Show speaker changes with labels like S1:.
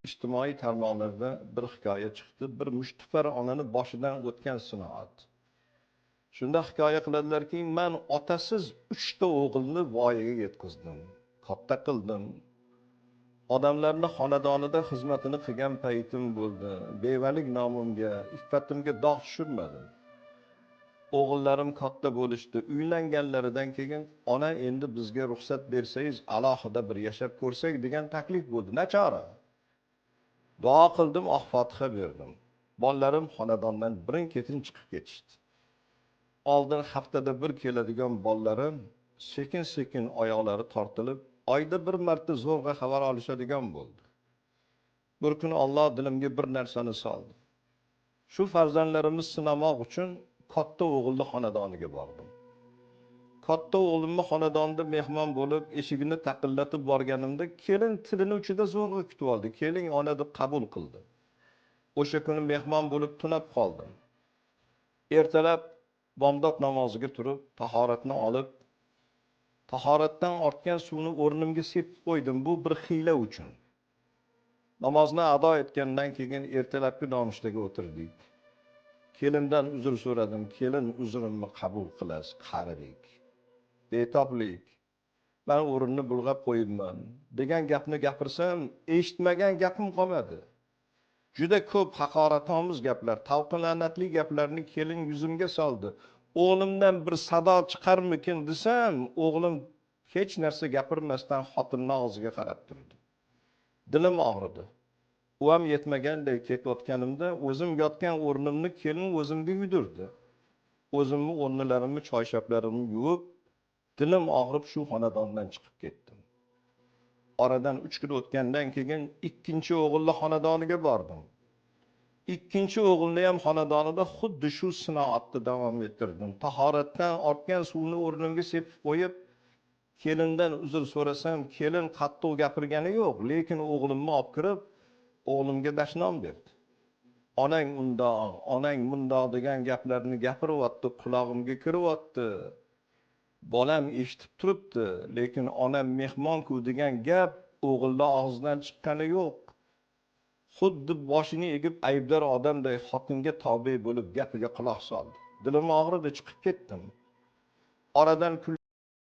S1: ijtimoiy tarmoqlarda bir hikoya chiqdi. Bir mushtipar onani boshidan o'tgan sinoat. Shunda hikoya qiladilarki, men otasiz 3 ta o'g'ilni voyaga yetkazdim. Katta qildim. Odamlarning xonadonida xizmatini qilgan paytim bo'ldi. Bevalik nomimga, iffatimga dog' tushirmadim. O'g'illarim katta bo'lishdi. Uylanganlaridan keyin ona endi bizga ruxsat bersangiz alohida bir yashab ko'rsak degan taklif bo'ldi. Nachora? Duo qildim, oq fotiha berdim. Bolalarim xonadondan birin-ketin chiqib ketishdi. Oldin haftada bir keladigan bolalarim sekin-sekin oyoqlari tortilib, oyda bir marta zo'rg'a xabar olishadigan bo'ldi. Bir kuni Alloh dilimga bir narsani soldi. Shu farzandlarimiz sinamoq uchun katta o'g'ilni xonadoniga bordim. Katta o'g'limni xonadonda mehmon bo'lib, eshigini taqillatib borganimda kelin tilini uchida zo'rg'a kutib oldi. Keling ona deb qabul qildi. O'sha kuni mehmon bo'lib tunab qoldim. Ertalab bomdod namoziga turib, tahoratni olib, tahoratdan ortgan suvni o'rnimga sepib qo'ydim. Bu bir hiyla uchun. Namozni ado etgandan keyin ertalabki nonushtaga o'tirdik. Kelindan uzr so'radim. Kelin uzrimni qabul qilasiz, qarilik, betoblik. Men o'rinni bulg'ab qo'yibman degan gapni gapirsam, eshitmagan gapim qolmadi. Juda ko'p haqoratomuz gaplar, tavqinlanatli gaplarni kelin yuzimga soldi. O'g'limdan bir sado chiqarmikin desam, o'g'lim hech narsa gapirmasdan xotinning og'ziga qarab turdi. Dilim og'ridi. U ham yetmaganday ketayotganimda o'zim yotgan o'rnimni kelin o'zimga yudirdi. O'zimni o'rnlarimni, choyshaplarimni yuvib, dilim og'rib shu xonadondan chiqib ketdim. Oradan 3 kun o'tgandan keyin ikkinchi o'g'ilni xonadoniga bordim. Ikkinchi o'g'ilni ham xonadonida xuddi shu sinoatni davom ettirdim. Tahoratdan ortgan suvni o'rnimga sepib qo'yib, kelindan uzr so'rasam, kelin qattiq gapirgani yo'q, lekin o'g'limni olib kirib, o'g'limga dashnom berdi. Onang undoq, onang bundoq degan gaplarni gapiryapti, qulog'imga kiryapti. Bolam eshitib turibdi, lekin onam mehmon-ku degan gap o'g'ilning og'zidan chiqqani yo'q. Xuddi boshini egib aybdor odamday xotinga tobe bo'lib gapiga quloq soldi. Dilim og'ridi, chiqib ketdim. Oradan